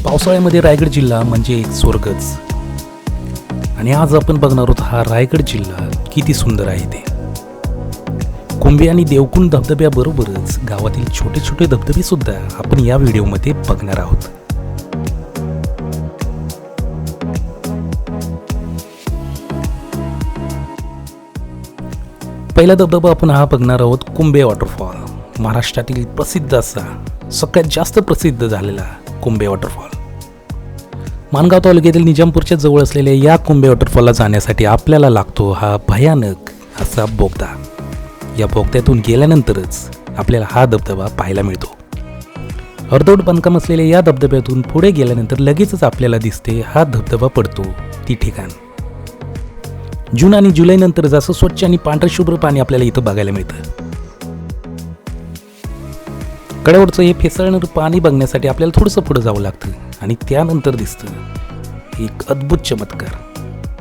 पावसाळ्यामध्ये रायगड जिल्हा म्हणजे एक स्वर्गच. आणि आज आपण बघणार आहोत हा रायगड जिल्हा किती सुंदर आहे ते. कुंभे आणि देवकुंड धबधब्याबरोबरच गावातील छोटे छोटे धबधबे सुद्धा आपण या व्हिडिओमध्ये बघणार आहोत. पहिला धबधबा आपण हा बघणार आहोत कुंभे वॉटरफॉल. महाराष्ट्रातील प्रसिद्ध असा, सगळ्यात जास्त प्रसिद्ध झालेला कुंभे वॉटरफॉल. माणगाव तालुक्यातील निजामपूरच्या जवळ असलेल्या या कुंभे वॉटरफॉलला जाण्यासाठी आपल्याला लागतो हा भयानक असा बोगदा. या बोगद्यातून गेल्यानंतरच आपल्याला हा धबधबा पाहायला मिळतो. अर्धवट बांधकाम असलेल्या या धबधब्यातून पुढे गेल्यानंतर लगेचच आपल्याला दिसते हा धबधबा पडतो ती ठिकाण. जून आणि जुलै नंतर जसं स्वच्छ आणि पांढरे शुभ्र पाणी आपल्याला इथं बघायला मिळतं. कड्यावरचं हे फेसळणारं पाणी बघण्यासाठी आपल्याला थोडंसं पुढं जावं लागतं आणि त्यानंतर दिसतं एक अद्भुत चमत्कार,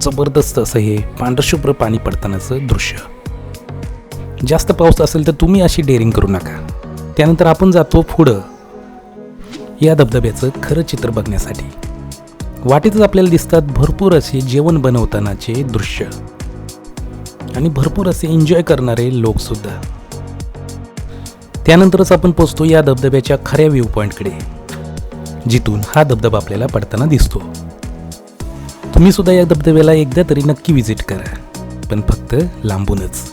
जबरदस्त असं हे पांढरशुभ्र पाणी पडतानाचं दृश्य. जास्त पाऊस असेल तर तुम्ही अशी डेअरिंग करू नका. त्यानंतर आपण जातो पुढं या धबधब्याचं खरं चित्र बघण्यासाठी. वाटेतच आपल्याला दिसतात भरपूर असे जेवण बनवतानाचे दृश्य आणि भरपूर असे एन्जॉय करणारे लोक सुद्धा. त्यानंतरच आपण पोहोचतो या धबधब्याच्या खऱ्या व्ह्यू पॉईंटकडे, जिथून हा धबधबा आपल्याला पडताना दिसतो. तुम्ही सुद्धा या धबधब्याला एकदा तरी नक्की व्हिजिट करा, पण फक्त लांबूनच.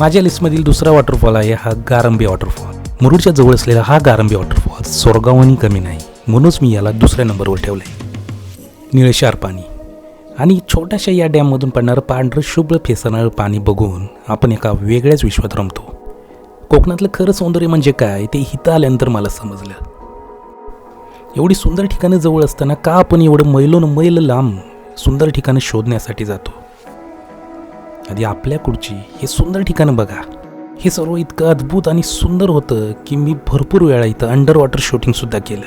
माझ्या लिस्टमधील दुसरा वॉटरफॉल आहे हा गारंबे वॉटरफॉल. मुरुडच्या जवळ असलेला हा गारंबे वॉटरफॉल सोरगावनी कमी नाही, म्हणूनच मी याला दुसऱ्या नंबरवर ठेवलंय. निळशार पाणी आणि छोट्याशा या डॅममधून पडणारं पांढरं शुभ्र फेसणारं पाणी बघून आपण एका वेगळ्याच विश्वात रमतो. कोकणातलं खरं सौंदर्य म्हणजे काय ते इथं आल्यानंतर मला समजलं. एवढी सुंदर ठिकाणं जवळ असताना का आपण एवढं मैल लांब सुंदर ठिकाणं शोधण्यासाठी जातो. आधी आपल्याकडची हे सुंदर ठिकाणं बघा. हे सर्व इतकं अद्भुत आणि सुंदर होतं की मी भरपूर वेळा इथं अंडर वॉटर शूटिंग सुद्धा केलं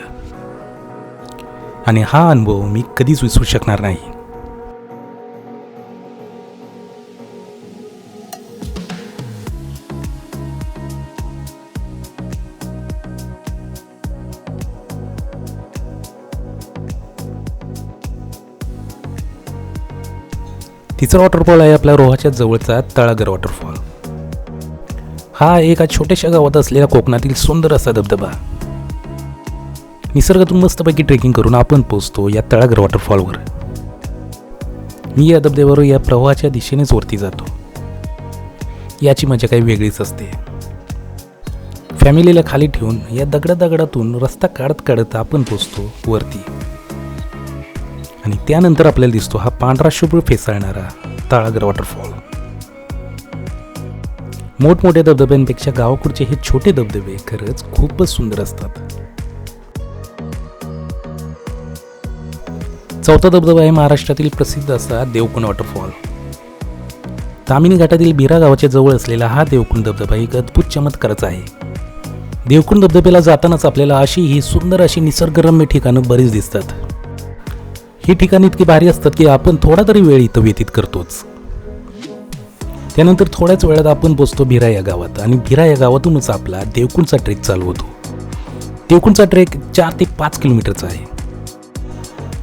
आणि हा अनुभव मी कधीच विसरू शकणार नाही. तिसरा वॉटरफॉल आहे आपल्या रोहाच्या जवळचा तळागर वॉटरफॉल. हा एका छोट्याशा गावात असलेला कोकणातील सुंदर असा धबधबा. निसर्गातून मस्तपैकी ट्रेकिंग करून आपण पोहोचतो या तळागर वॉटरफॉलवर. मी या धबधब्यावर या प्रवाहाच्या दिशेनेच वरती जातो. याची मजा काही वेगळीच असते. फॅमिलीला खाली ठेवून या दगडातून रस्ता काढत आपण पोहोचतो वरती आणि त्यानंतर आपल्याला दिसतो हा पांढरा शुभ्र फेसाळणारा तळागर वॉटरफॉल. मोठमोठ्या धबधब्यांपेक्षा गावाकडचे हे छोटे धबधबे खरंच खूपच सुंदर असतात. चौथा धबधबा आहे महाराष्ट्रातील प्रसिद्ध असा देवकुंड वॉटरफॉल. तामिनी घाटातील बिरा गावाच्या जवळ असलेला हा देवकुंड धबधबा एक अद्भुत चमत्कारच आहे. देवकुंड धबधब्याला जातानाच आपल्याला ही सुंदर अशी निसर्गरम्य ठिकाणं बरीच दिसतात. ही ठिकाणी इतकी भारी असतात की आपण थोडा तरी वेळ इथं व्यतीत करतोच. त्यानंतर थोड्याच वेळात आपण पोहोचतो भिरा या गावात आणि भिरा या गावातूनच आपला देवकुंडचा ट्रेक चालू होतो. देवकुंडचा ट्रेक 4 ते 5 किलोमीटरचा आहे.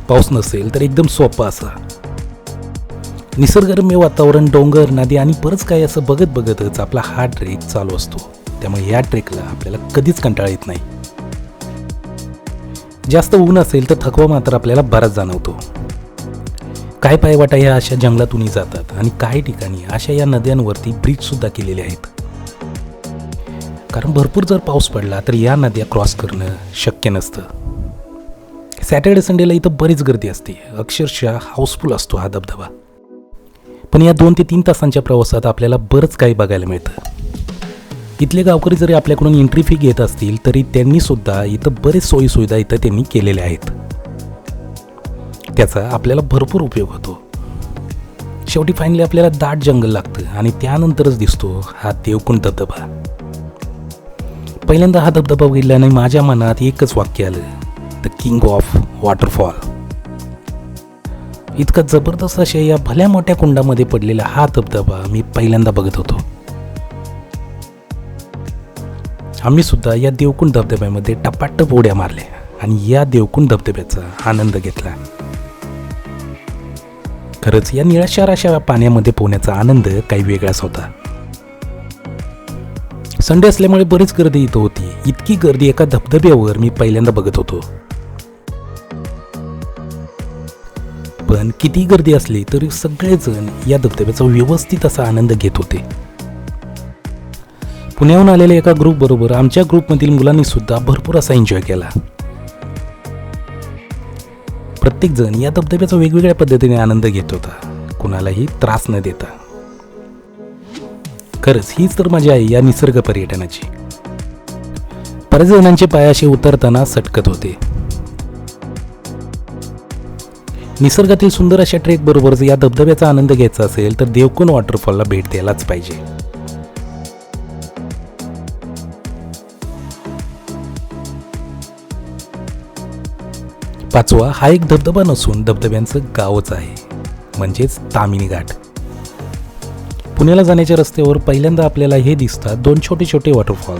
पाऊस नसेल तर एकदम सोपा असा. निसर्गरम्य वातावरण, डोंगर, नदी आणि बरंच काही असं बघतच आपला हा ट्रेक चालू असतो. त्यामुळे या ट्रेकला आपल्याला कधीच कंटाळा येत नाही. जास्त ऊन असेल तर थकवा मात्र आपल्याला बराच जाणवतो. काही पायवाटा या अशा जंगलातूनही जातात आणि काही ठिकाणी अशा या नद्यांवरती ब्रिज सुद्धा केलेले आहेत. कारण भरपूर जर पाऊस पडला तर या नद्या क्रॉस करणं शक्य नसतं. सॅटर्डे संडेला इथं बरीच गर्दी असते. अक्षरशः हाऊसफुल असतो हा धबधबा. पण या 2 ते 3 तासांच्या प्रवासात आपल्याला बरंच काही बघायला मिळतं. इथले गावकरी जरी आपल्याकडून एंट्री फी घेत असतील तरी त्यांनी सुद्धा इथं बरेच सोयीसुविधा इथं त्यांनी केलेल्या आहेत. त्याचा आपल्याला भरपूर उपयोग होतो. शेवटी फायनली आपल्याला दाट जंगल लागतं आणि त्यानंतरच दिसतो हा देवकुंड धबधबा. पहिल्यांदा हा धबधबा बघितल्याने माझ्या मनात एकच वाक्य आलं, द किंग ऑफ वॉटरफॉल. इतका जबरदस्त अशा या भल्या मोठ्या कुंडामध्ये पडलेला हा धबधबा मी पहिल्यांदा बघत होतो. आम्ही सुद्धा या देवकुंड धबधब्यामध्ये टपाटप उड्या मारल्या आणि या देवकुंड धबधब्याचा आनंद घेतला. खरंच या निळाशार अशा पाण्यामध्ये पोहण्याचा आनंद काही वेगळाच होता. संडे असल्यामुळे बरीच गर्दी इथं होती. इतकी गर्दी एका धबधब्यावर मी पहिल्यांदा बघत होतो. पण किती गर्दी असली तरी सगळेजण या धबधब्याचा व्यवस्थित असा आनंद घेत होते. पुण्याहून आलेल्या एका ग्रुप बरोबर आमच्या ग्रुपमधील मुलांनी सुद्धा भरपूर असा एन्जॉय केला. प्रत्येक जण या धबधब्याचा वेगवेगळ्या पद्धतीने आनंद घेत होता, कुणालाही त्रास न देता. खरंच हीच तर मजा आहे या निसर्ग पर्यटनाची. बऱ्याच जणांचे पाय असे उतरताना सटकत होते. निसर्गातील सुंदर अशा ट्रेक बरोबर या धबधब्याचा आनंद घ्यायचा असेल तर देवकुंड वॉटरफॉलला भेट द्यायलाच पाहिजे. पाचवा हा एक धबधबा नसून धबधब्यांचं गावच आहे, म्हणजेच ताम्हिणी घाट. पुण्याला जाण्याच्या रस्त्यावर पहिल्यांदा आपल्याला हे दिसतात दोन छोटे छोटे वॉटरफॉल.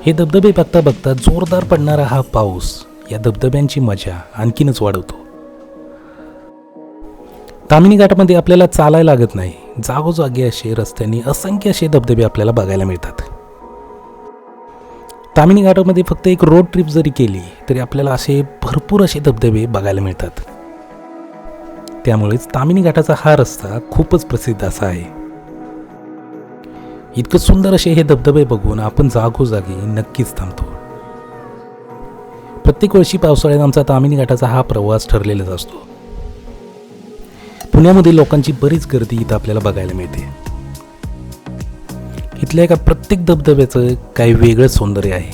हे धबधबे बघता बघता जोरदार पडणारा हा पाऊस या धबधब्यांची मजा आणखीनच वाढवतो. ताम्हिणी घाटामध्ये आपल्याला चालायला लागत नाही. जागोजागी असे रस्त्यांनी असंख्य असे धबधबे आपल्याला बघायला मिळतात. ताम्हिणी घाटामध्ये फक्त एक रोड ट्रिप जरी केली तरी आपल्याला असे भरपूर असे धबधबे बघायला मिळतात. त्यामुळेच ताम्हिणी घाटाचा हा रस्ता खूपच प्रसिद्ध असा आहे. इतकं सुंदर असे हे धबधबे बघून आपण जागोजागी नक्कीच थांबतो. प्रत्येक वर्षी पावसाळ्यात आमचा ताम्हिणी घाटाचा हा प्रवास ठरलेलाच असतो. पुण्यामध्ये लोकांची बरीच गर्दी इथं आपल्याला बघायला मिळते. इथल्या एका प्रत्येक धबधब्याचं काही वेगळं सौंदर्य आहे.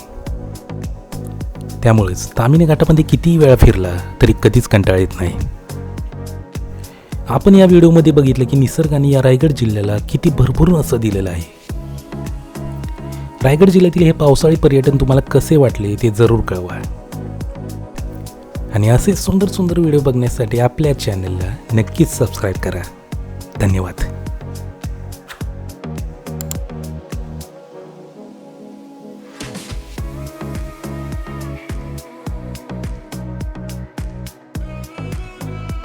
त्यामुळेच ताम्हिणी घाटामध्ये कितीही वेळा फिरला तरी कधीच कंटाळा येत नाही. आपण या व्हिडिओमध्ये बघितलं की निसर्गाने या रायगड जिल्ह्याला किती भरभरून असं दिलेलं आहे. रायगड जिल्ह्यातील हे पावसाळी पर्यटन तुम्हाला कसे वाटले ते जरूर कळवा. आणि असे सुंदर सुंदर व्हिडिओ बघण्यासाठी आपल्या चॅनलला नक्कीच सबस्क्राईब करा. धन्यवाद.